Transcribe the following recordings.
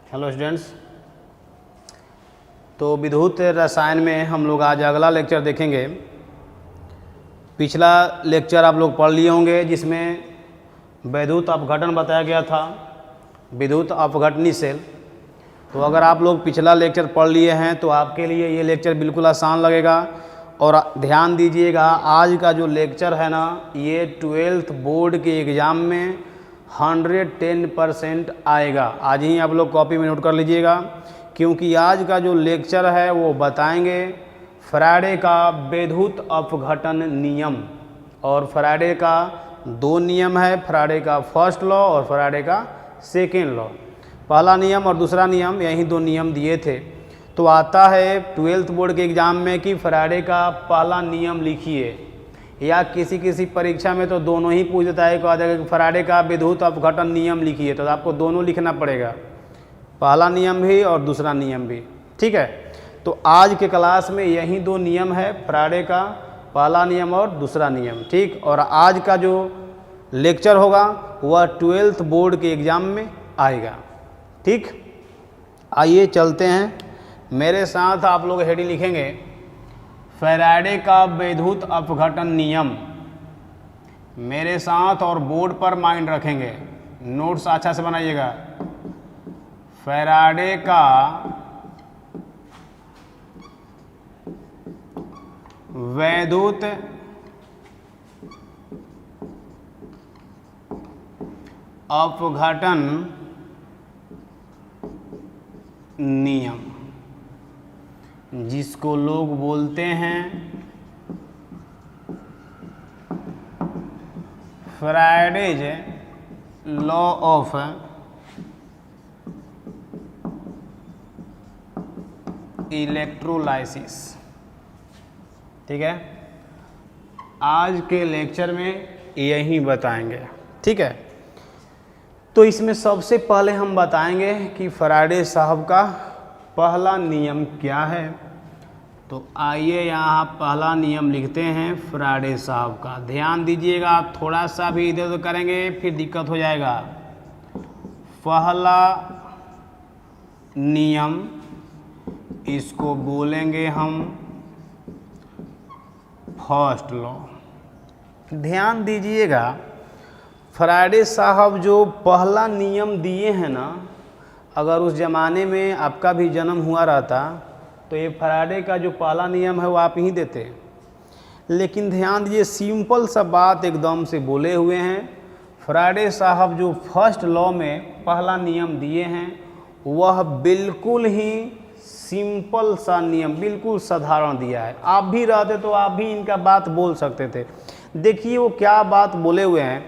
Hello students. तो विद्युत रसायन में हम लोग आज अगला लेक्चर देखेंगे। पिछला लेक्चर आप लोग पढ़ लिए होंगे जिसमें विद्युत अपघटन बताया गया था, विद्युत अपघटनी सेल। तो अगर आप लोग पिछला लेक्चर पढ़ लिए हैं तो आपके लिए ये लेक्चर बिल्कुल आसान लगेगा। और ध्यान दीजिएगा, आज का जो लेक्चर है ना, ये 12th बोर्ड के एग्ज़ाम में 110% आएगा। आज ही आप लोग कॉपी में नोट कर लीजिएगा, क्योंकि आज का जो लेक्चर है वो बताएंगे फैराडे का विद्युत अपघटन नियम। और फैराडे का दो नियम है, फैराडे का फर्स्ट लॉ और फैराडे का सेकेंड लॉ। पहला नियम और दूसरा नियम, यही दो नियम दिए थे। तो आता है 12th बोर्ड के एग्ज़ाम में कि फैराडे का पहला नियम लिखिए, या किसी परीक्षा में तो दोनों ही पूछ देता है, कहा जाएगा कि फैराडे का विद्युत अपघटन नियम लिखिए। तो आपको दोनों लिखना पड़ेगा, पहला नियम भी और दूसरा नियम भी। ठीक है, तो आज के क्लास में यही दो नियम है, फैराडे का पहला नियम और दूसरा नियम। ठीक, और आज का जो लेक्चर होगा वह 12th बोर्ड के एग्ज़ाम में आएगा। ठीक, आइए चलते हैं, मेरे साथ आप लोग हेडिंग लिखेंगे फैराडे का विद्युत अपघटन नियम। मेरे साथ और बोर्ड पर माइंड रखेंगे, नोट्स अच्छा से बनाइएगा। फैराडे का विद्युत अपघटन नियम, जिसको लोग बोलते हैं फैराडेज लॉ ऑफ इलेक्ट्रोलाइसिस। ठीक है, आज के लेक्चर में यही बताएंगे। ठीक है, तो इसमें सबसे पहले हम बताएंगे कि फैराडे साहब का पहला नियम क्या है। तो आइए यहाँ पहला नियम लिखते हैं फैराडे साहब का। ध्यान दीजिएगा, आप थोड़ा सा भी इधर उधर करेंगे फिर दिक्कत हो जाएगा। पहला नियम, इसको बोलेंगे हम फर्स्ट लॉ। ध्यान दीजिएगा, फैराडे साहब जो पहला नियम दिए हैं ना, अगर उस ज़माने में आपका भी जन्म हुआ रहता तो ये फैराडे का जो पहला नियम है वो आप ही देते। लेकिन ध्यान दीजिए, सिंपल सा बात एकदम से बोले हुए हैं। फैराडे साहब जो फर्स्ट लॉ में पहला नियम दिए हैं वह बिल्कुल ही सिंपल सा नियम, बिल्कुल साधारण दिया है। आप भी रहते तो आप भी इनका बात बोल सकते थे। देखिए वो क्या बात बोले हुए हैं।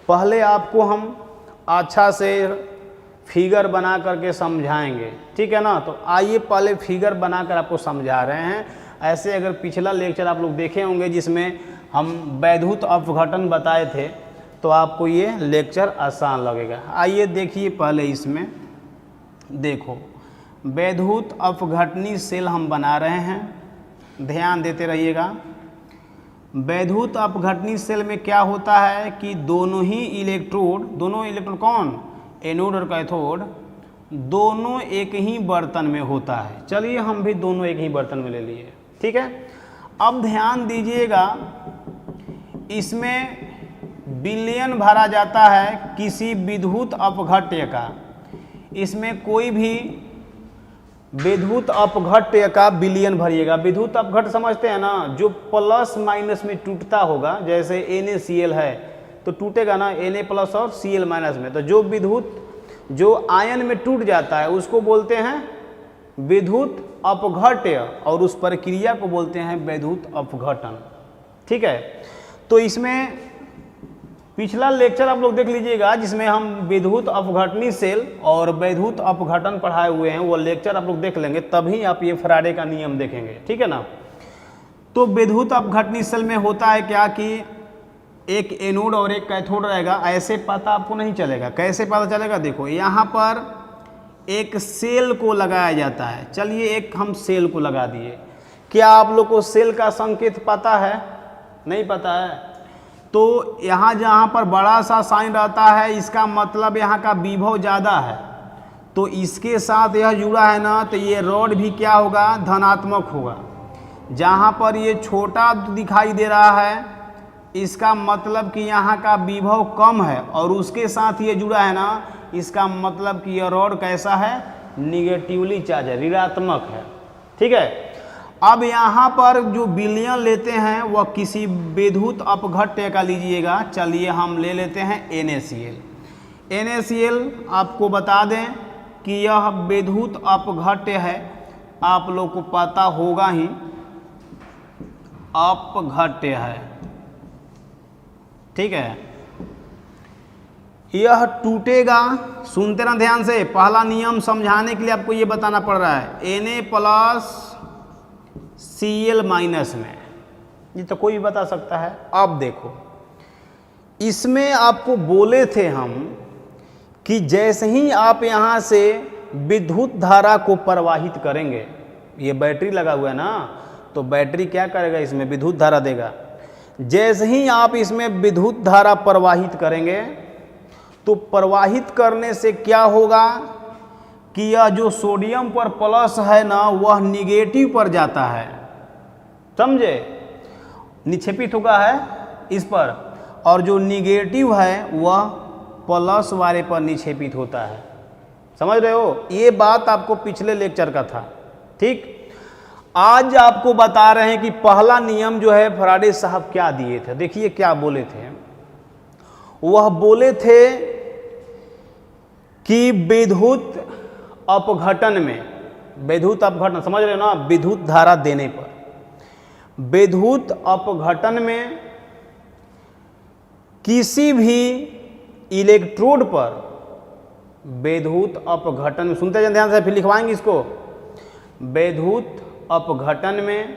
पहले आपको हम अच्छा से फिगर बना करके समझाएंगे, ठीक है ना। तो आइए पहले फिगर बनाकर आपको समझा रहे हैं। ऐसे अगर पिछला लेक्चर आप लोग देखे होंगे जिसमें हम विद्युत अपघटन बताए थे, तो आपको ये लेक्चर आसान लगेगा। आइए देखिए, पहले इसमें देखो, विद्युत अपघटनी सेल हम बना रहे हैं, ध्यान देते रहिएगा। विद्युत अपघटनी सेल में क्या होता है कि दोनों इलेक्ट्रोड कौन, एनोड और कैथोड, दोनों एक ही बर्तन में होता है। चलिए हम भी दोनों एक ही बर्तन में ले लिए, ठीक है। अब ध्यान दीजिएगा, इसमें विलयन भरा जाता है किसी विद्युत अपघट्य का। इसमें कोई भी विद्युत अपघट्य का विलयन भरिएगा। विद्युत अपघट्य समझते हैं ना, जो प्लस माइनस में टूटता होगा। जैसे NaCl है तो टूटेगा ना Na प्लस और Cl माइनस में। तो जो विद्युत जो आयन में टूट जाता है उसको बोलते हैं विद्युत अपघट्य, और उस प्रक्रिया को बोलते हैं विद्युत अपघटन। ठीक है, तो इसमें पिछला लेक्चर आप लोग देख लीजिएगा जिसमें हम विद्युत अपघटनी सेल और विद्युत अपघटन पढ़ाए हुए हैं। वो लेक्चर आप लोग देख लेंगे, तभी आप ये फैराडे का नियम देखेंगे, ठीक है ना। तो विद्युत अपघटनी सेल में होता है क्या कि एक एनोड और एक कैथोड रहेगा। ऐसे पता आपको नहीं चलेगा। कैसे पता चलेगा, देखो यहाँ पर एक सेल को लगाया जाता है। चलिए एक हम सेल को लगा दिए। क्या आप लोग को सेल का संकेत पता है? नहीं पता है। तो यहाँ जहाँ पर बड़ा सा साइन रहता है, इसका मतलब यहाँ का विभव ज़्यादा है। तो इसके साथ यह जुड़ा है ना, तो ये रॉड भी क्या होगा, धनात्मक होगा। जहाँ पर ये छोटा दिखाई दे रहा है इसका मतलब कि यहाँ का विभव कम है, और उसके साथ ये जुड़ा है ना, इसका मतलब कि यह रॉड कैसा है, निगेटिवली चार्ज है, ऋणात्मक है। ठीक है। अब यहाँ पर जो विलयन लेते हैं वह किसी विद्युत अपघट्य का लीजिएगा। चलिए हम ले लेते हैं NaCl। NaCl आपको बता दें कि यह विद्युत अपघट्य है, आप लोग को पता होगा ही, अपघट्य है। ठीक है। यह टूटेगा, सुनते ना ध्यान से, पहला नियम समझाने के लिए आपको ये बताना पड़ रहा है, Na+Cl- में, ये तो कोई भी बता सकता है। अब देखो, इसमें आपको बोले थे हम कि जैसे ही आप यहाँ से विद्युत धारा को प्रवाहित करेंगे, ये बैटरी लगा हुआ है ना, तो बैटरी क्या करेगा, इसमें विद्युत धारा देगा। जैसे ही आप इसमें विद्युत धारा प्रवाहित करेंगे तो प्रवाहित करने से क्या होगा कि यह जो सोडियम पर प्लस है ना, वह निगेटिव पर जाता है, समझे, निक्षेपित होगा है इस पर, और जो निगेटिव है वह प्लस वाले पर निक्षेपित होता है। समझ रहे हो, ये बात आपको पिछले लेक्चर का था। ठीक। आज आपको बता रहे हैं कि पहला नियम जो है फैराडे साहब क्या दिए थे। देखिए क्या बोले थे, वह बोले थे कि विद्युत अपघटन में, विद्युत अपघटन समझ रहे हो ना, विद्युत धारा देने पर, विद्युत अपघटन में किसी भी इलेक्ट्रोड पर, विद्युत अपघटन में, सुनते जाए ध्यान से, फिर लिखवाएंगे इसको, विद्युत अपघटन में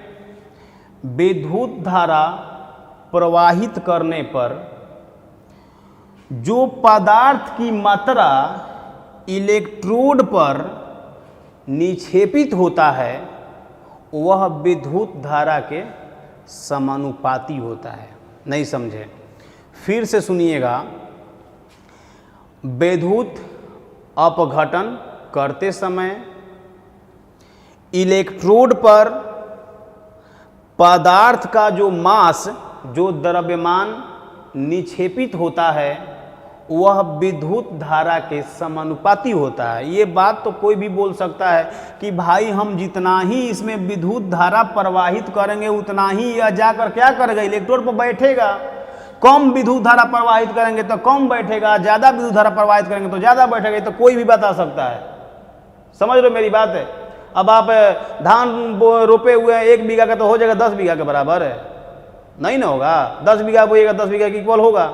विद्युत धारा प्रवाहित करने पर जो पदार्थ की मात्रा इलेक्ट्रोड पर निक्षेपित होता है वह विद्युत धारा के समानुपाती होता है। नहीं समझे, फिर से सुनिएगा। विद्युत अपघटन करते समय इलेक्ट्रोड पर पदार्थ का जो मास, जो द्रव्यमान निक्षेपित होता है वह विद्युत धारा के समानुपाती होता है। ये बात तो कोई भी बोल सकता है कि भाई हम जितना ही इसमें विद्युत धारा प्रवाहित करेंगे उतना ही यह जाकर क्या करेगा, इलेक्ट्रोड पर बैठेगा। कम विद्युत धारा प्रवाहित करेंगे तो कम बैठेगा, ज़्यादा विद्युत धारा प्रवाहित करेंगे तो ज़्यादा बैठेगा। तो कोई भी बता सकता है। समझ लो मेरी बात है। अब आप धान रोपे हुए हैं 1 बीघा का, तो हो जाएगा 10 बीघा के बराबर है, नहीं ना होगा। 10 बीघा बोएगा 10 बीघा के इक्वल होगा।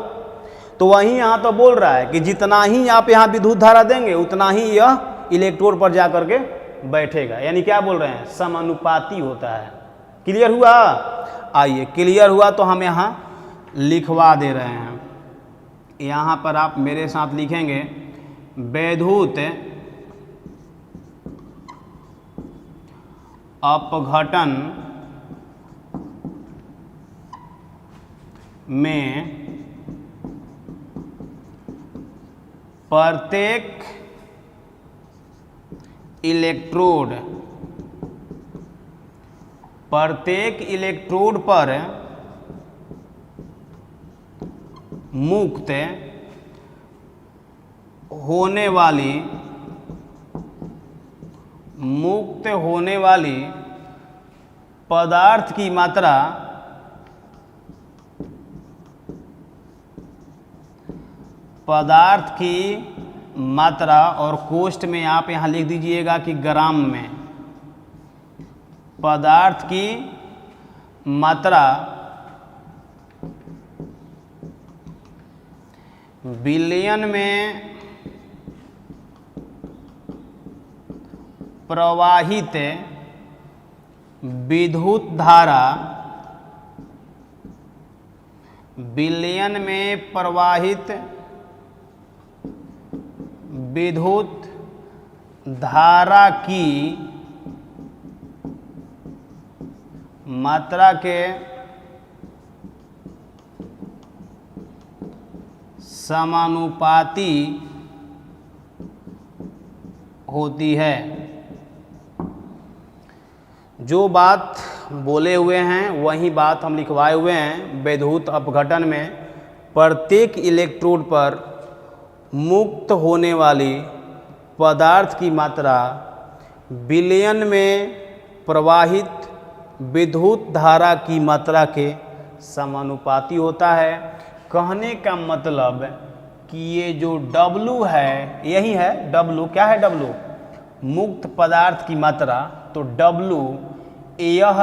तो वहीं यहाँ तो बोल रहा है कि जितना ही आप यहाँ विद्युत धारा देंगे उतना ही यह इलेक्ट्रोड पर जा करके बैठेगा। यानी क्या बोल रहे हैं, समानुपाती होता है। क्लियर हुआ? आइए, क्लियर हुआ तो हम यहाँ लिखवा दे रहे हैं। यहाँ पर आप मेरे साथ लिखेंगे, विद्युत अपघटन में प्रत्येक इलेक्ट्रोड पर मुक्त होने वाली पदार्थ की मात्रा और कोष्ठ में आप यहाँ लिख दीजिएगा कि ग्राम में, पदार्थ की मात्रा विलयन में प्रवाहित विद्युत धारा, विलयन में प्रवाहित विद्युत धारा की मात्रा के समानुपाती होती है। जो बात बोले हुए हैं वही बात हम लिखवाए हुए हैं। विद्युत अपघटन में प्रत्येक इलेक्ट्रोड पर मुक्त होने वाली पदार्थ की मात्रा विलयन में प्रवाहित विद्युत धारा की मात्रा के समानुपाती होता है। कहने का मतलब कि ये जो W है, यही है W। क्या है W? मुक्त पदार्थ की मात्रा। तो W यह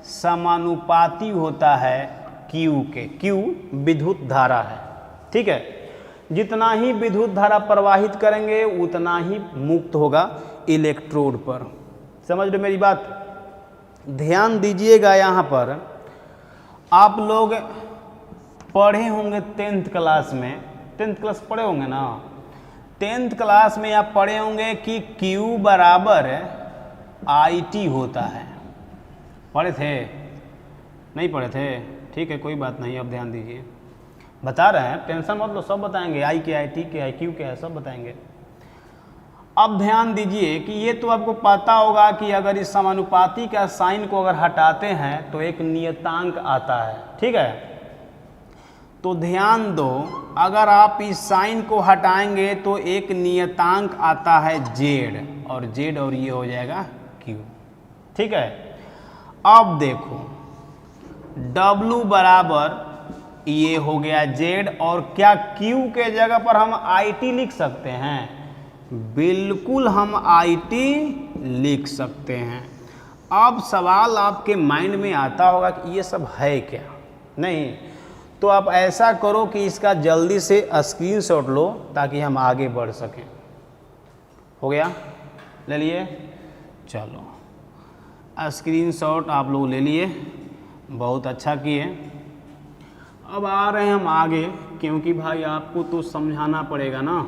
समानुपाती होता है Q के। Q विद्युत धारा है, ठीक है। जितना ही विद्युत धारा प्रवाहित करेंगे उतना ही मुक्त होगा इलेक्ट्रोड पर। समझ रहे मेरी बात? ध्यान दीजिएगा, यहाँ पर आप लोग पढ़े होंगे 10th क्लास में। 10th क्लास पढ़े होंगे ना? 10th क्लास में आप पढ़े होंगे कि Q बराबर IT होता है। पढ़े थे? नहीं पढ़े थे? ठीक है, कोई बात नहीं, अब ध्यान दीजिए। बता रहे हैं, टेंशन मत लो, सब बताएंगे। I क्या है, T क्या है, Q क्या है, सब बताएंगे। अब ध्यान दीजिए कि ये तो आपको पता होगा कि अगर इस समानुपाती का साइन को अगर हटाते हैं तो एक नियतांक आता है, ठीक है। तो ध्यान दो, अगर आप इस साइन को हटाएंगे तो एक नियतांक आता है Z, और ये हो जाएगा Q, ठीक है। अब देखो W बराबर ये हो गया Z, और क्या Q के जगह पर हम IT लिख सकते हैं? बिल्कुल हम IT लिख सकते हैं। अब सवाल आपके माइंड में आता होगा कि ये सब है क्या? नहीं, तो आप ऐसा करो कि इसका जल्दी से स्क्रीनशॉट लो ताकि हम आगे बढ़ सकें। हो गया? ले लिए? चलो, स्क्रीनशॉट आप लोग ले लिए, बहुत अच्छा किए। अब आ रहे हैं हम आगे, क्योंकि भाई आपको तो समझाना पड़ेगा ना,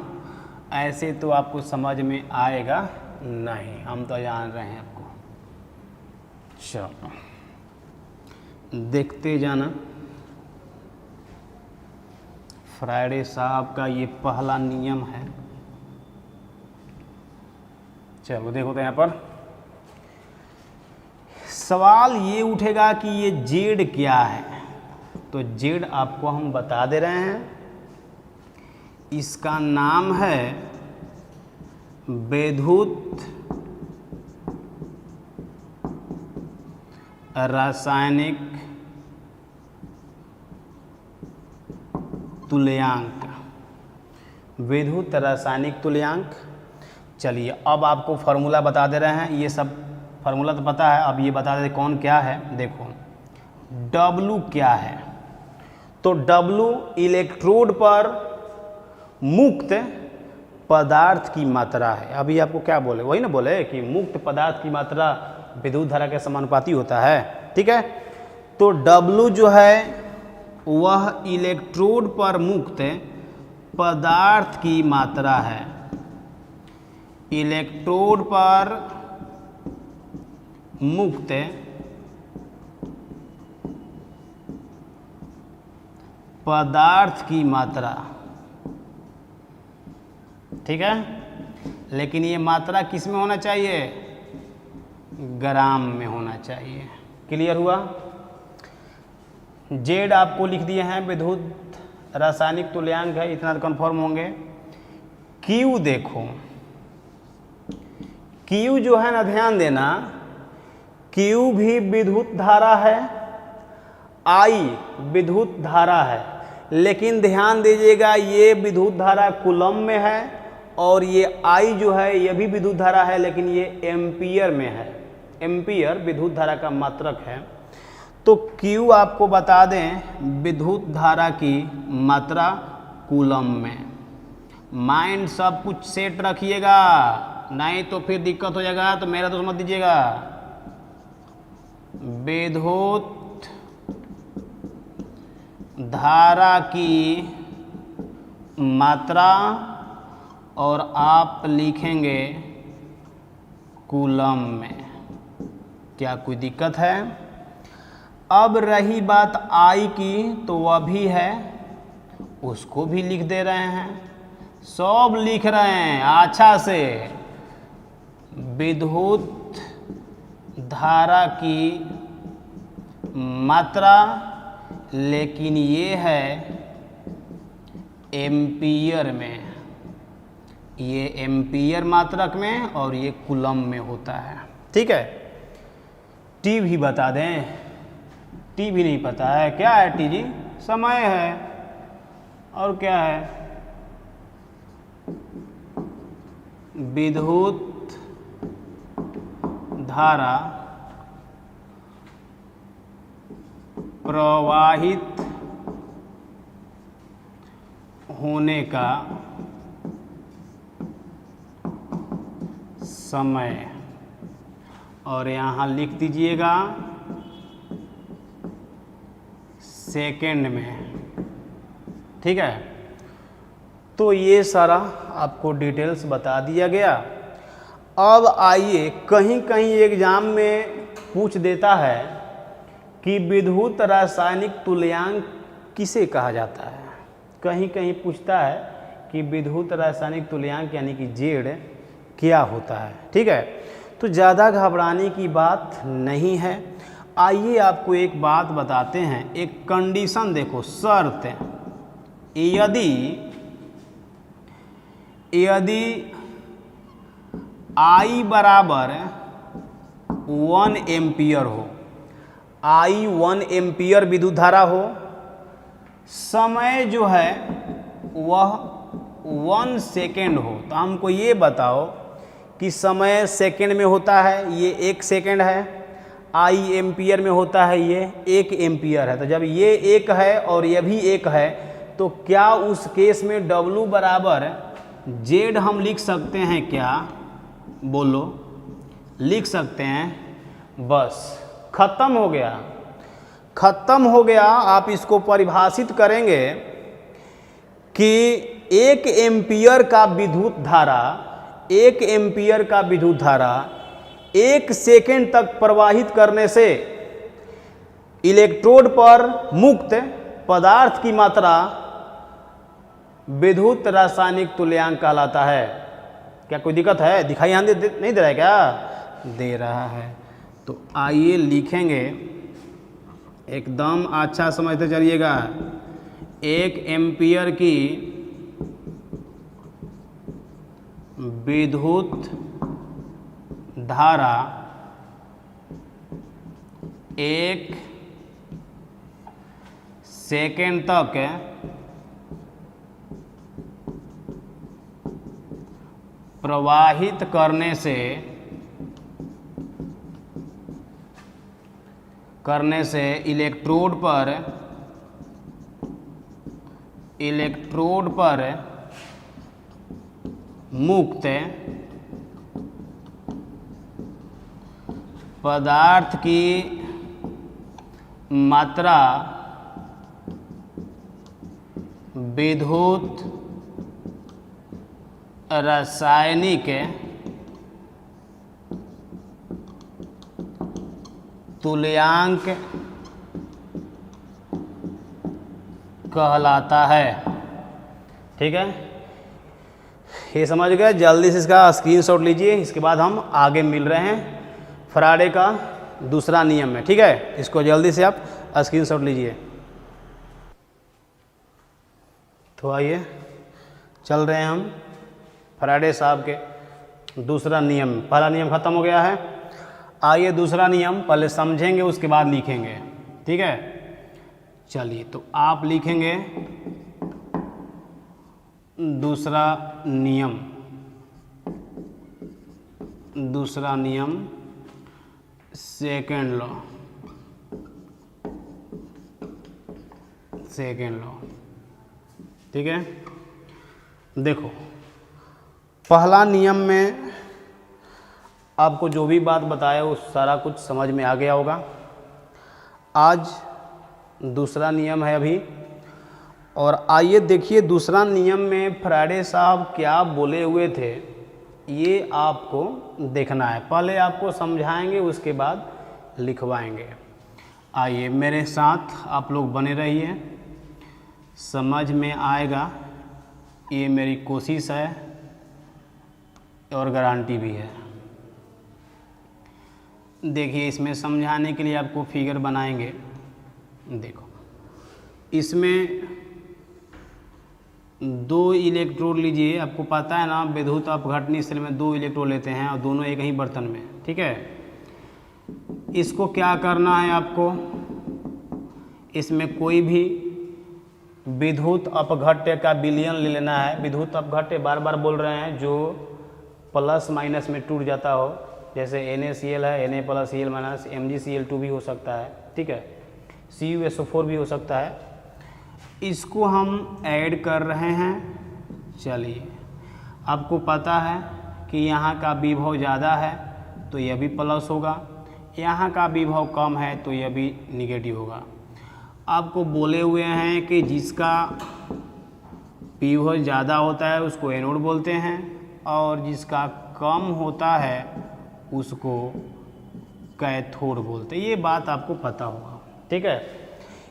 ऐसे तो आपको समझ में आएगा नहीं, हम तो जान रहे हैं आपको। चलो देखते जाना। फ्राइडे साहब का ये पहला नियम है। चलो देखो तो यहाँ पर सवाल ये उठेगा कि ये Z क्या है। तो Z आपको हम बता दे रहे हैं, इसका नाम है विद्युत रासायनिक तुल्यांक। विद्युत रासायनिक तुल्यांक। चलिए अब आपको फार्मूला बता दे रहे हैं। ये सब फार्मूला तो पता है, अब ये बता दे कौन क्या है। देखो W क्या है? तो W इलेक्ट्रोड पर मुक्त पदार्थ की मात्रा है। अभी आपको क्या बोले, वही ना बोले कि मुक्त पदार्थ की मात्रा विद्युत धारा के समानुपाती होता है, ठीक है। तो W जो है वह इलेक्ट्रोड पर मुक्त पदार्थ की मात्रा है। इलेक्ट्रोड पर मुक्त पदार्थ की मात्रा, ठीक है। लेकिन ये मात्रा किस में होना चाहिए? ग्राम में होना चाहिए। क्लियर हुआ? Z आपको लिख दिए हैं, विद्युत रासायनिक तुल्यांक है, इतना तो कन्फर्म होंगे। Q देखो, Q जो है ना, ध्यान देना, Q भी विद्युत धारा है, I विद्युत धारा है। लेकिन ध्यान दीजिएगा, ये विद्युत धारा कूलम में है और ये I जो है ये भी विद्युत धारा है, लेकिन ये एम्पियर में है। एम्पियर विद्युत धारा का मात्रक है। तो Q आपको बता दें विद्युत धारा की मात्रा कूलम में। माइंड सब कुछ सेट रखिएगा, नहीं तो फिर दिक्कत हो जाएगा। तो मेरा तो समझ दीजिएगा, विद्युत धारा की मात्रा और आप लिखेंगे कूलम में। क्या कोई दिक्कत है? अब रही बात I की, तो वह भी है, उसको भी लिख दे रहे हैं। सब लिख रहे हैं अच्छा से, विद्युत धारा की मात्रा, लेकिन ये है एम्पियर में, ये एम्पियर मात्रक में और ये कूलम में होता है। ठीक है, टी भी बता दें, टी भी नहीं पता है, क्या है टी जी? समय है। और क्या है? विद्युत धारा प्रवाहित होने का समय, और यहाँ लिख दीजिएगा सेकेंड में। ठीक है, तो ये सारा आपको डिटेल्स बता दिया गया। अब आइए, कहीं कहीं एग्जाम में पूछ देता है कि विद्युत रासायनिक तुल्यांक किसे कहा जाता है। कहीं कहीं पूछता है कि विद्युत रासायनिक तुल्यांक यानी कि जेड क्या होता है। ठीक है, तो ज़्यादा घबराने की बात नहीं है। आइए आपको एक बात बताते हैं, एक कंडीशन देखो, शर्त। यदि I बराबर 1 एम्पियर हो, I 1 एम्पियर विद्युत धारा हो, समय जो है वह 1 सेकेंड हो, तो हमको ये बताओ कि समय सेकेंड में होता है, ये 1 सेकेंड है, I एम्पियर में होता है, ये 1 एम्पियर है। तो जब ये 1 है और ये भी 1 है, तो क्या उस केस में W बराबर Z हम लिख सकते हैं क्या? बोलो, लिख सकते हैं। बस खत्म हो गया, खत्म हो गया। आप इसको परिभाषित करेंगे कि 1 एम्पियर का विद्युत धारा, 1 एम्पियर का विद्युत धारा 1 सेकेंड तक प्रवाहित करने से इलेक्ट्रोड पर मुक्त पदार्थ की मात्रा विद्युत रासायनिक तुल्यांक कहलाता है। क्या कोई दिक्कत है? दिखाई यहाँ नहीं दे रहा है क्या? दे रहा है। तो आइए लिखेंगे, एकदम अच्छा समझते चलिएगा। 1 एम्पियर की विद्युत धारा 1 सेकेंड तक प्रवाहित करने से इलेक्ट्रोड पर मुक्त पदार्थ की मात्रा विद्युत रासायनिक तुल्यांक कहलाता है। ठीक है, ये समझ गए? जल्दी से इसका स्क्रीनशॉट लीजिए, इसके बाद हम आगे मिल रहे हैं फैराडे का दूसरा नियम में। ठीक है, इसको जल्दी से आप स्क्रीनशॉट लीजिए। तो आइए चल रहे हैं हम फैराडे साहब के दूसरा नियम। पहला नियम खत्म हो गया है, आइए दूसरा नियम पहले समझेंगे, उसके बाद लिखेंगे। ठीक है, चलिए, तो आप लिखेंगे दूसरा नियम। दूसरा नियम सेकेंड लॉ। ठीक है, देखो पहला नियम में आपको जो भी बात बताया वो सारा कुछ समझ में आ गया होगा। आज दूसरा नियम है अभी, और आइए देखिए दूसरा नियम में फैराडे साहब क्या बोले हुए थे, ये आपको देखना है। पहले आपको समझाएंगे, उसके बाद लिखवाएंगे। आइए मेरे साथ आप लोग बने रहिए, समझ में आएगा, ये मेरी कोशिश है और गारंटी भी है। देखिए इसमें समझाने के लिए आपको फिगर बनाएंगे। देखो इसमें 2 इलेक्ट्रोड लीजिए, आपको पता है ना विद्युत अपघटनी सेल में 2 इलेक्ट्रोड लेते हैं और दोनों एक ही बर्तन में, ठीक है। इसको क्या करना है आपको, इसमें कोई भी विद्युत अपघट्य का विलयन ले लेना है। विद्युत अपघट्य बार बार बोल रहे हैं, जो प्लस माइनस में टूट जाता हो, जैसे NaCl है, Na plus Cl minus, MgCl2 भी हो सकता है, ठीक है, CuSO4 भी हो सकता है। इसको हम ऐड कर रहे हैं। चलिए आपको पता है कि यहाँ का विभव ज़्यादा है तो यह भी प्लस होगा, यहाँ का विभव कम है तो यह भी निगेटिव होगा। आपको बोले हुए हैं कि जिसका विभव ज़्यादा होता है उसको एनोड बोलते हैं और जिसका कम होता है उसको कैथोड बोलते हैं। ये बात आपको पता होगा, ठीक है।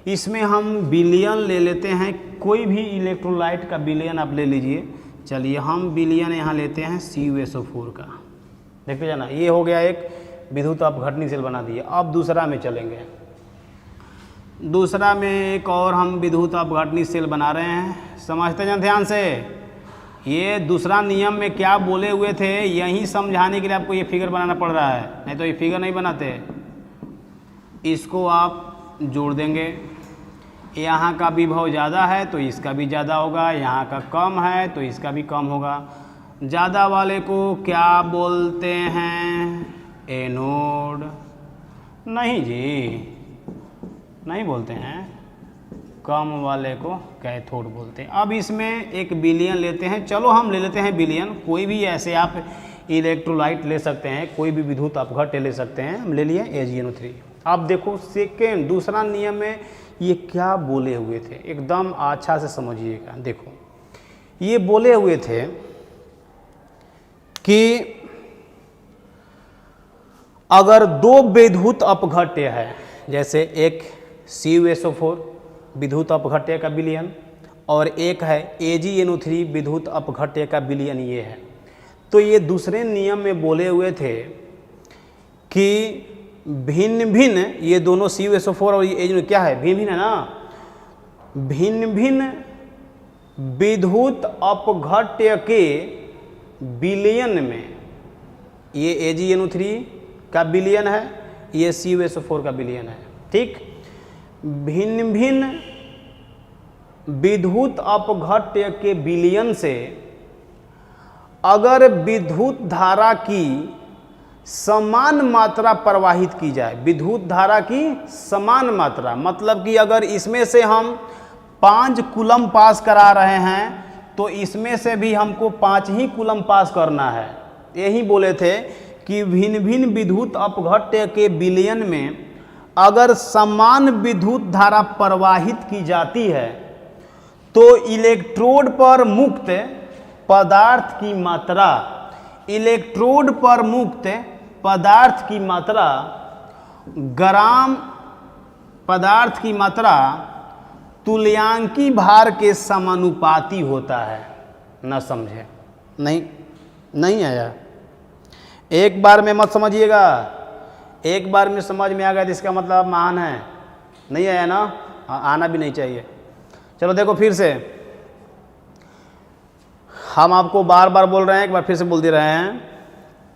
इसमें हम विलयन ले लेते हैं, कोई भी इलेक्ट्रोलाइट का विलयन आप ले लीजिए। चलिए हम विलयन यहाँ लेते हैं CuSO4 का। देखते जाना, ये हो गया एक विद्युत अपघटनी सेल बना दिए। अब दूसरा में चलेंगे। दूसरा में एक और हम विद्युत अपघटनी सेल बना रहे हैं, समझते जान ध्यान से। ये दूसरा नियम में क्या बोले हुए थे यही समझाने के लिए आपको ये फिगर बनाना पड़ रहा है, नहीं तो ये फिगर नहीं बनाते। इसको आप जोड़ देंगे, यहाँ का विभव ज़्यादा है तो इसका भी ज़्यादा होगा, यहाँ का कम है तो इसका भी कम होगा। ज़्यादा वाले को क्या बोलते हैं, एनोड। नहीं जी, नहीं बोलते हैं। कम वाले को कैथोड बोलते हैं। अब इसमें एक विलयन लेते हैं, चलो हम ले लेते हैं विलयन। कोई भी ऐसे आप इलेक्ट्रोलाइट ले सकते हैं, कोई भी विद्युत अपघट्य ले सकते हैं। हम ले लिए AgNO3। अब देखो सेकेंड दूसरा नियम में ये क्या बोले हुए थे, एकदम अच्छा से समझिएगा। देखो ये बोले हुए थे कि अगर 2 विद्युत अपघट्य है, जैसे एक CuSO4 विद्युत अपघट्य का विलयन और एक है AgNO3 विद्युत अपघट्य का विलयन, ये है। तो ये दूसरे नियम में बोले हुए थे कि भिन्न भिन्न, ये दोनों CuSO4 और ये AgNO क्या है, भिन्न भिन्न है ना, भिन्न भिन्न विद्युत अपघट्य के विलयन में ये AgNO3 का विलयन है, ये CuSO4 का विलयन है, ठीक। भिन्न भिन्न विद्युत अपघट्य के विलयन से अगर विद्युत धारा की समान मात्रा प्रवाहित की जाए, विद्युत धारा की समान मात्रा, मतलब कि अगर इसमें से हम 5 कूलम पास करा रहे हैं तो इसमें से भी हमको 5 ही कूलम पास करना है। यही बोले थे कि भिन्न भिन्न विद्युत अपघट्य के विलयन में अगर समान विद्युत धारा प्रवाहित की जाती है तो इलेक्ट्रोड पर मुक्त पदार्थ की मात्रा, इलेक्ट्रोड पर मुक्त पदार्थ की मात्रा, ग्राम पदार्थ की मात्रा तुल्यांकी भार के समानुपाती होता है। न समझे, नहीं आया, एक बार में मत समझिएगा। एक बार में समझ में आ गया तो इसका मतलब महान है, नहीं आया ना, आना भी नहीं चाहिए। चलो देखो फिर से, हम आपको बार बार बोल रहे हैं, एक बार फिर से बोल दे रहे हैं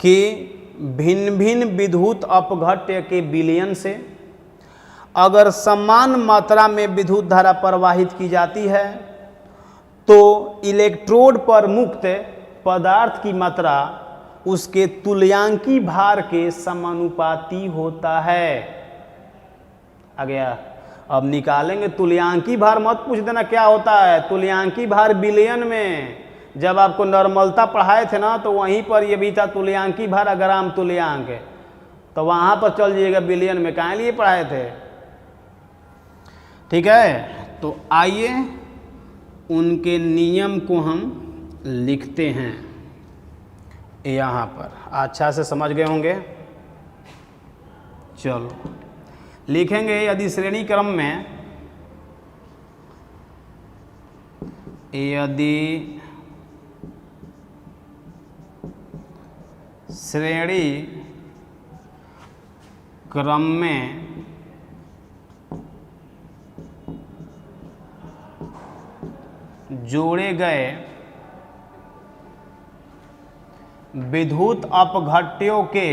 कि भिन्न भिन्न विद्युत अपघट्य के विलयन से अगर समान मात्रा में विद्युत धारा प्रवाहित की जाती है तो इलेक्ट्रोड पर मुक्त पदार्थ की मात्रा उसके तुल्यांकी भार के समानुपाती होता है। आ गया। अब निकालेंगे तुल्यांकी भार, मत पूछ देना क्या होता है तुल्यांकी भार। विलयन में जब आपको नॉर्मलता पढ़ाए थे ना तो वहीं पर ये भी था तुल्यांकी भार ग्राम तुल्यांक, तो वहाँ पर चल जाइएगा। विलयन में कहाँ लिए पढ़ाए थे, ठीक है। तो आइए उनके नियम को हम लिखते हैं यहाँ पर, अच्छा से समझ गए होंगे। चलो लिखेंगे, यदि श्रेणी क्रम में, यदि श्रेणी क्रम में जोड़े गए विद्युत अपघट्यों के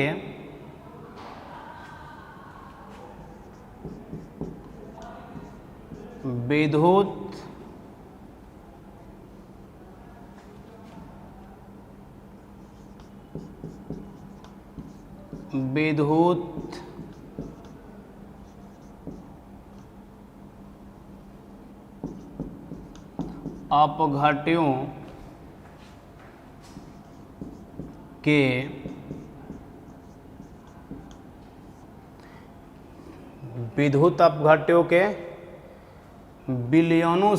विद्युत अपघट्यों के विद्युत अपघट्यों के विलयनों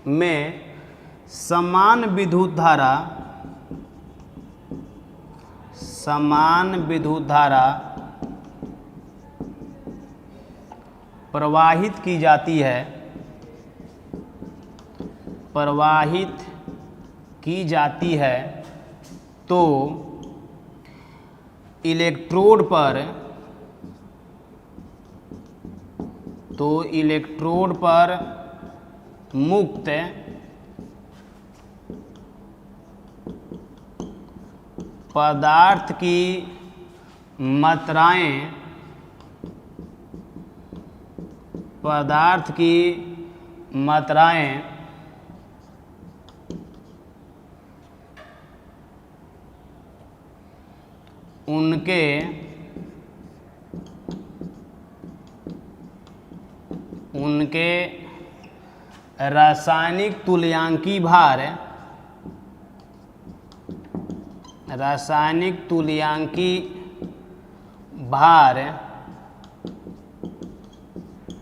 में समान विद्युत धारा प्रवाहित की जाती है तो इलेक्ट्रोड पर मुक्त पदार्थ की मात्राएं उनके रासायनिक तुल्यांकी भार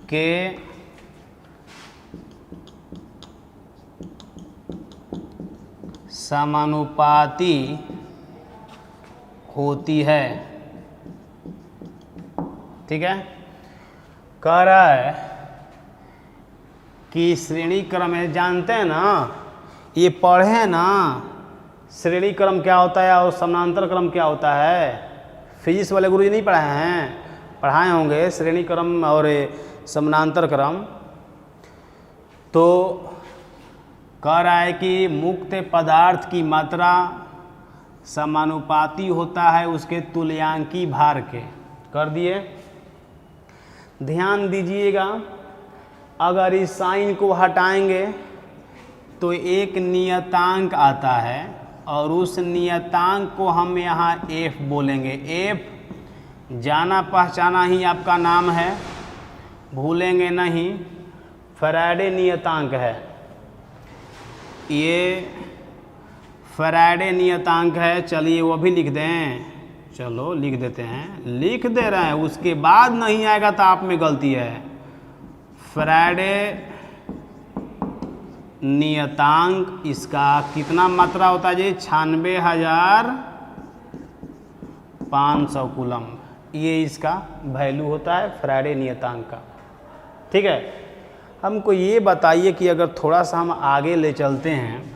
के समानुपाती होती है। ठीक है, कह रहा है कि श्रेणी क्रम है, जानते हैं ना, ये पढ़े हैं ना श्रेणी क्रम क्या होता है और समानांतर क्रम क्या होता है। फिजिक्स वाले गुरुजी नहीं पढ़ाए हैं, पढ़ाए होंगे श्रेणी क्रम और समानांतर क्रम। तो कह रहा है कि मुक्त पदार्थ की मात्रा समानुपाती होता है उसके तुल्यांकी भार के। कर दिए, ध्यान दीजिएगा, अगर इस साइन को हटाएंगे तो एक नियतांक आता है और उस नियतांक को हम यहाँ f बोलेंगे। f जाना पहचाना ही आपका नाम है, भूलेंगे नहीं, फैराडे नियतांक है। ये फैराडे नियतांक है। चलिए वो भी लिख दें, चलो लिख देते हैं, लिख दे रहे हैं, उसके बाद नहीं आएगा तो आप में गलती है। फैराडे नियतांक इसका कितना मात्रा होता है जी? 96,500 कूलम, ये इसका वैल्यू होता है फैराडे नियतांक का। ठीक है, हमको ये बताइए कि अगर थोड़ा सा हम आगे ले चलते हैं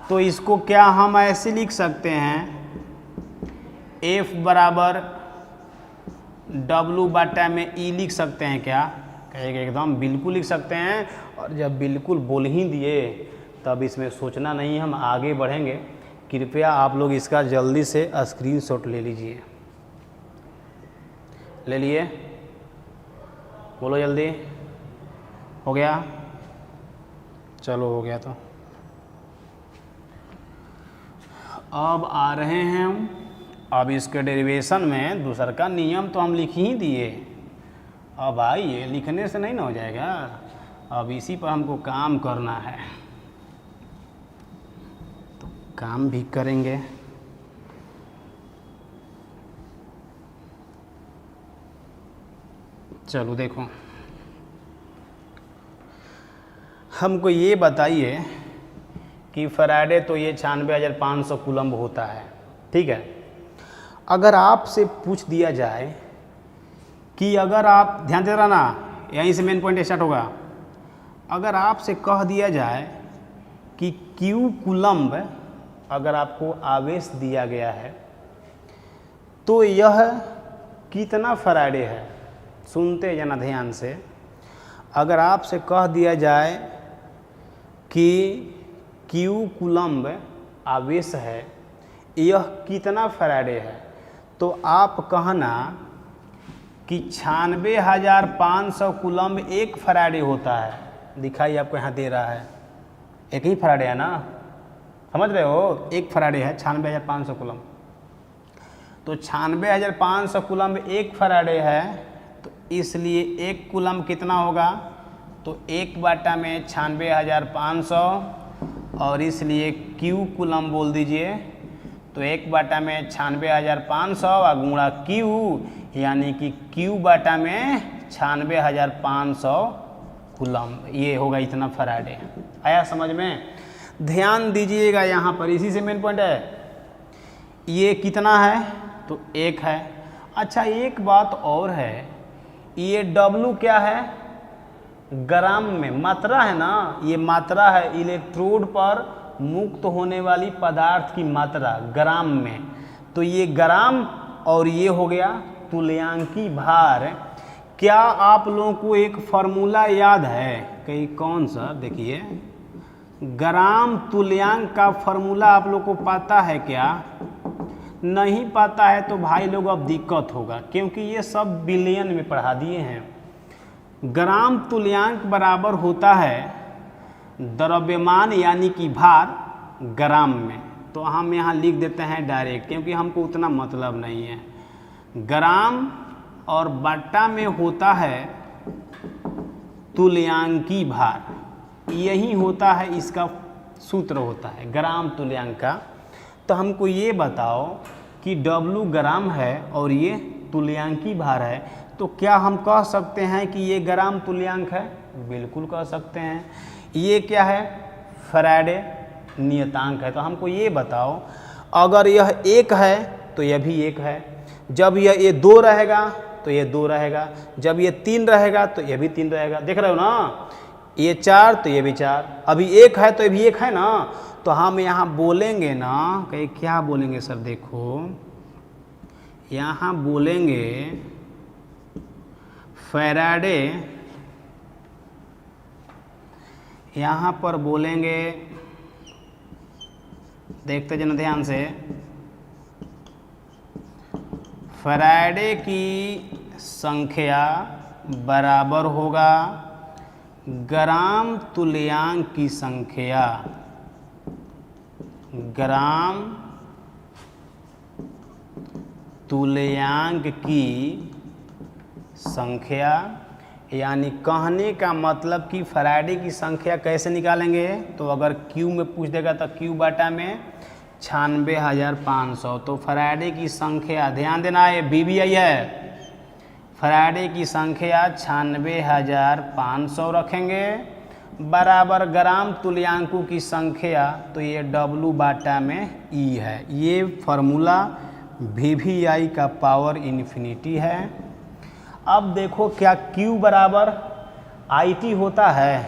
तो इसको क्या हम ऐसे लिख सकते हैं, F बराबर W/m में E लिख सकते हैं क्या? कहेंगे एकदम बिल्कुल लिख सकते हैं। और जब बिल्कुल बोल ही दिए तब इसमें सोचना नहीं, हम आगे बढ़ेंगे। कृपया आप लोग इसका जल्दी से स्क्रीनशॉट ले लीजिए। ले लिए? बोलो जल्दी। हो गया? चलो हो गया। तो अब आ रहे हैं हम, अब इसके डेरिवेशन में दूसर का नियम तो हम लिख ही दिए। अब आइए, लिखने से नहीं ना हो जाएगा, अब इसी पर हमको काम करना है, तो काम भी करेंगे। चलो देखो, हमको ये बताइए कि फैराडे तो ये 96,500 कूलम्ब होता है। ठीक है, अगर आपसे पूछ दिया जाए कि अगर आप, ध्यान दे रहा ना, यहीं से मेन पॉइंट स्टार्ट होगा, अगर आपसे कह दिया जाए कि क्यू कूलम्ब अगर आपको आवेश दिया गया है तो यह कितना फैराडे है, सुनते जाना ध्यान से। अगर आपसे कह दिया जाए कि क्यू कूलम्ब आवेश है, यह कितना फैराडे है, तो आप कहना कि 96,500 कूलम्ब एक फैराडे होता है। दिखाई आपको यहाँ दे रहा है, एक ही फैराडे है ना, समझ रहे हो, एक फैराडे है 96,500 कूलम्ब। तो 96,500 कूलम्ब एक फैराडे है, तो इसलिए एक कूलम्ब कितना होगा, तो 1/96,500 और इसलिए क्यू कूलम्ब बोल दीजिए। तो 1/96,500 और गुणा क्यू, यानी कि क्यू बटा में 96,500 कूलम्ब, ये होगा इतना फैराडे। आया समझ में? ध्यान दीजिएगा यहाँ पर, इसी से मेन पॉइंट है। ये कितना है, तो एक है। अच्छा एक बात और है, ये W क्या है, ग्राम में मात्रा है ना, ये मात्रा है इलेक्ट्रोड पर मुक्त होने वाली पदार्थ की मात्रा ग्राम में। तो ये ग्राम और ये हो गया तुल्यांकी भार। क्या आप लोगों को एक फॉर्मूला याद है, कहीं कौन सा, देखिए ग्राम तुल्यांक का फॉर्मूला आप लोग को पता है क्या? नहीं पता है तो भाई लोग अब दिक्कत होगा, क्योंकि ये सब बिलियन में पढ़ा दिए हैं। ग्राम तुल्यांक बराबर होता है द्रव्यमान यानी कि भार ग्राम में। तो हम यहाँ लिख देते हैं डायरेक्ट, क्योंकि हमको उतना मतलब नहीं है। ग्राम और बट्टा में होता है तुल्यांकी भार, यही होता है, इसका सूत्र होता है ग्राम तुल्यांक का। तो हमको ये बताओ कि W ग्राम है और ये तुल्यांकी भार है, तो क्या हम कह सकते हैं कि ये ग्राम तुल्यांक है? बिल्कुल कह सकते हैं। ये क्या है, फैराडे नियतांक है। तो हमको ये बताओ, अगर यह एक है तो यह भी एक है, जब ये दो रहेगा तो ये दो रहेगा, जब ये तीन रहेगा तो ये भी तीन रहेगा। देख रहे हो ना, ये चार तो ये भी चार, अभी एक है तो ये भी एक है ना। तो हम यहाँ बोलेंगे ना, कहीं क्या बोलेंगे सर, देखो यहाँ बोलेंगे फैराडे, यहाँ पर बोलेंगे, देखते जाना ध्यान से, फैराडे की संख्या बराबर होगा ग्राम तुल्यांक की संख्या, ग्राम तुल्यांक की संख्या। यानी कहने का मतलब कि फैराडे की संख्या कैसे निकालेंगे, तो अगर क्यू में पूछ देगा तो क्यू बटा में 96,500। तो फैराडे की संख्या, ध्यान देना ये BBI है, फैराडे की संख्या 96,500 रखेंगे बराबर ग्राम तुल्यांकों की संख्या, तो ये W बटा में E है। ये फार्मूला VVI का पावर इन्फिनिटी है। अब देखो क्या Q बराबर IT होता है,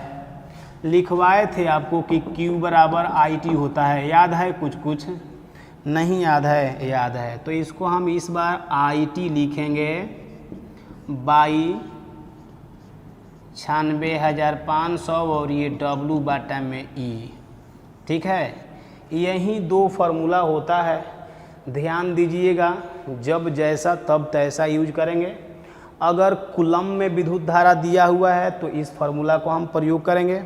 लिखवाए थे आपको कि Q बराबर IT होता है, याद है? कुछ नहीं याद है? याद है। तो इसको हम इस बार IT लिखेंगे बाई 96,500 और ये W बटा में E, ठीक है। यही दो फार्मूला होता है, ध्यान दीजिएगा, जब जैसा तब तैसा यूज करेंगे। अगर कूलम में विद्युत धारा दिया हुआ है तो इस फार्मूला को हम प्रयोग करेंगे,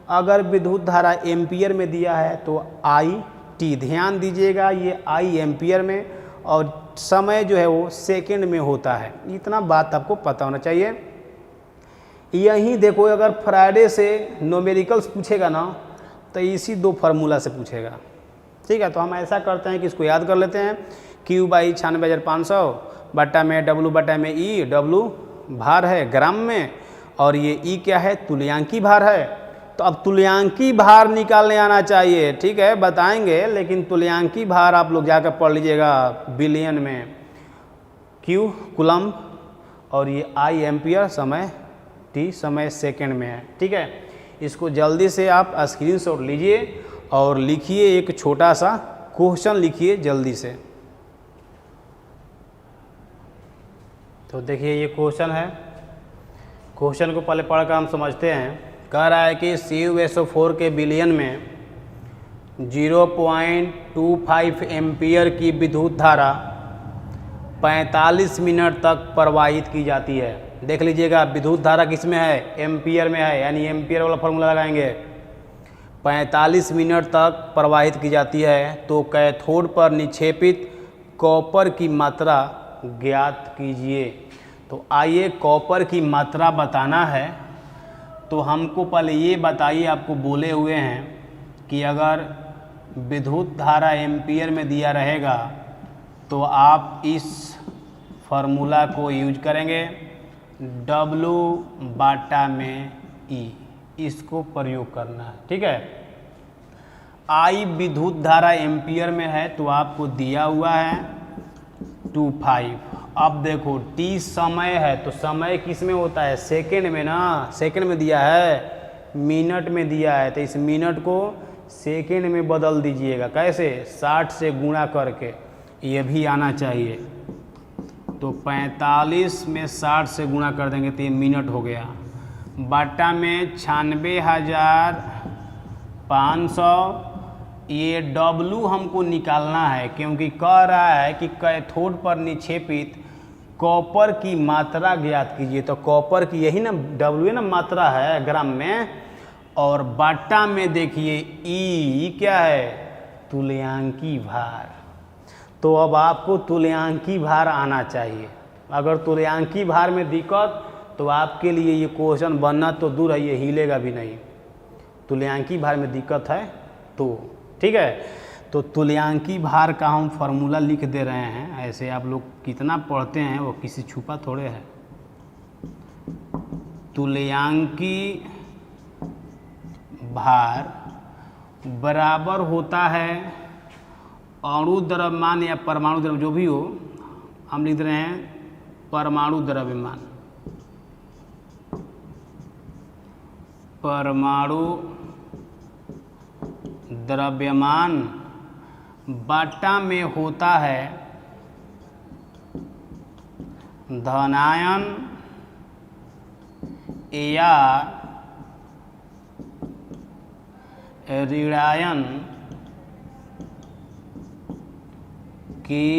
अगर विद्युत धारा एम्पियर में दिया है तो IT, ध्यान दीजिएगा ये I एम्पियर में और समय जो है वो सेकंड में होता है, इतना बात आपको पता होना चाहिए। यही देखो, अगर फैराडे से न्यूमेरिकल्स पूछेगा ना तो इसी दो फार्मूला से पूछेगा, ठीक है। तो हम ऐसा करते हैं कि इसको याद कर लेते हैं, Q बाई 96,500 बटा में W बटा में E, W भार है ग्राम में और ये E क्या है, तुल्यांकी भार है। तो अब तुल्यांकी भार निकालने आना चाहिए, ठीक है, बताएंगे, लेकिन तुल्यांकी भार आप लोग जाकर पढ़ लीजिएगा बिलियन में, Q कूलम और ये I एम्पियर, समय T समय सेकंड में है, ठीक है। इसको जल्दी से आप स्क्रीनशॉट लीजिए और लिखिए, एक छोटा सा क्वेश्चन लिखिए जल्दी से। तो देखिए ये क्वेश्चन है, क्वेश्चन को पहले पढ़कर हम समझते हैं। कह रहा है कि CuSO4 के विलयन में 0.25 एम्पियर की विद्युत धारा 45 मिनट तक प्रवाहित की जाती है। देख लीजिएगा विद्युत धारा किस में है, एम्पियर में है, यानी एम्पियर वाला फॉर्मूला लगाएंगे। 45 मिनट तक प्रवाहित की जाती है। तो कैथोड पर निक्षेपित कॉपर की मात्रा ज्ञात कीजिए। तो आइए कॉपर की मात्रा बताना है। तो हमको पहले ये बताइए, आपको बोले हुए हैं कि अगर विद्युत धारा एम्पियर में दिया रहेगा तो आप इस फार्मूला को यूज करेंगे, W बाटा में E, इसको प्रयोग करना है। ठीक है, I विद्युत धारा एम्पियर में है तो आपको दिया हुआ है 25। अब देखो T समय है, तो समय किस में होता है, सेकेंड में ना, सेकेंड में दिया है, मिनट में दिया है, तो इस मिनट को सेकेंड में बदल दीजिएगा। कैसे, 60 से गुणा करके, ये भी आना चाहिए। तो 45 में 60 से गुणा कर देंगे तो ये मिनट हो गया, बाटा में 96,500। ये W हमको निकालना है, क्योंकि कह रहा है कि कैथोड पर निक्षेपित कॉपर की मात्रा ज्ञात कीजिए। तो कॉपर की यही ना W है ना, मात्रा है ग्राम में, और बाटा में देखिए E क्या है, तुल्यांकी भार। तो अब आपको तुल्यांकी भार आना चाहिए। अगर तुल्यांकी भार में दिक्कत तो आपके लिए ये क्वेश्चन बनना तो दूर है, ये हिलेगा भी नहीं। तुल्यांकी भार में दिक्कत है तो ठीक है। तो तुल्यांकी भार का हम फार्मूला लिख दे रहे हैं। ऐसे आप लोग कितना पढ़ते हैं वो किसी छुपा थोड़े है। तुल्यांकी भार बराबर होता है अणु द्रव्यमान या परमाणु द्रव्य, जो भी हो, हम लिख रहे हैं परमाणु द्रव्यमान। परमाणु द्रव्यमान बाटा में होता है धनायन या ऋणायन की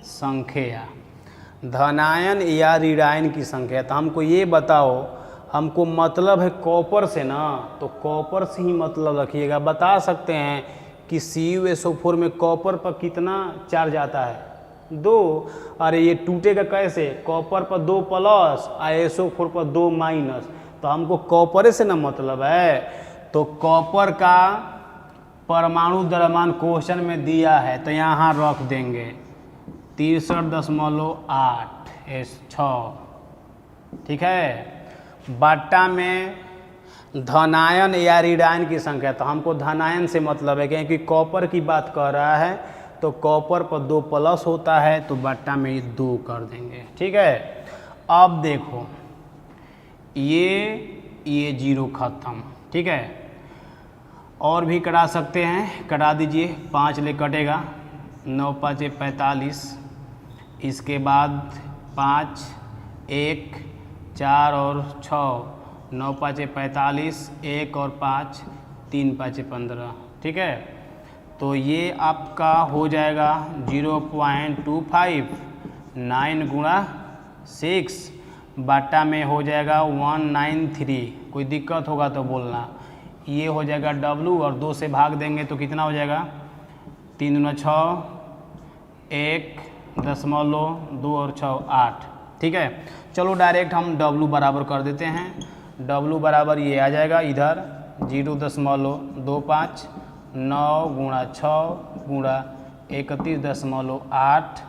संख्या, धनायन या ऋणायन की संख्या। तो हमको ये बताओ, हमको मतलब है कॉपर से ना, तो कॉपर से ही मतलब रखिएगा। बता सकते हैं कि CuSO4 में कॉपर पर कितना चार्ज आता है, 2। अरे ये टूटेगा कैसे, कॉपर पर 2 प्लस और SO4 पर 2 माइनस। तो हमको कॉपर से ना मतलब है। तो कॉपर का परमाणु द्रव्यमान क्वेश्चन में दिया है तो यहाँ रख देंगे 63.8S6। ठीक है, बाटा में धनायन या ऋणायन की संख्या। तो हमको धनायन से मतलब है, क्योंकि कॉपर की बात कर रहा है तो कॉपर पर 2 प्लस होता है, तो बाटा में 2 कर देंगे। ठीक है, अब देखो ये 0 खत्म। ठीक है, और भी कटा सकते हैं, कटा दीजिए। 5 ले कटेगा, 9 5 45, इसके बाद 5 1 4 और 6, 9 5 45, 1 और 5, 3 5 15। ठीक है, तो ये आपका हो जाएगा 0.25, 9 गुणा 6 बाटा में हो जाएगा 193। कोई दिक्कत होगा तो बोलना। ये हो जाएगा W और 2 से भाग देंगे तो कितना हो जाएगा, 3 दूना 6, 1.2 और 6 8। ठीक है, चलो डायरेक्ट हम W बराबर कर देते हैं। W बराबर ये आ जाएगा इधर 0.25, 9 गुणा 6 गुणा 31.8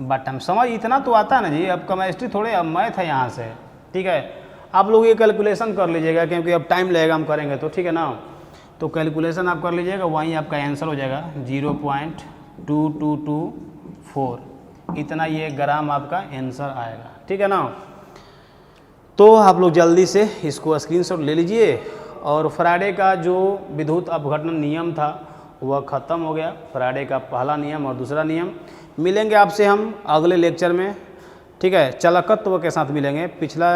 बटा में। समझ इतना तो आता है ना जी, अब केमिस्ट्री थोड़े, अब मैथ है यहाँ से। ठीक है, आप लोग ये कैलकुलेशन कर लीजिएगा, क्योंकि अब टाइम लगेगा हम करेंगे तो। ठीक है ना, तो कैलकुलेशन आप कर लीजिएगा, वहीं आपका आंसर हो जाएगा 0.2224। इतना ये ग्राम आपका आंसर आएगा। ठीक है ना, तो आप लोग जल्दी से इसको स्क्रीनशॉट ले लीजिए। और फ्राइडे का जो विद्युत अपघटन नियम था वह ख़त्म हो गया, फ्राइडे का पहला नियम और दूसरा नियम। मिलेंगे आपसे हम अगले लेक्चर में, ठीक है, चालकत्व के साथ मिलेंगे। पिछला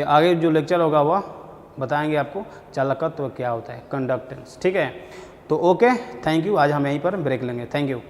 आगे जो लेक्चर होगा वह बताएंगे आपको चालकत्व क्या होता है, कंडक्टेंस, ठीक है। तो ओके, थैंक यू। आज हम यहीं पर ब्रेक लेंगे। Thank you.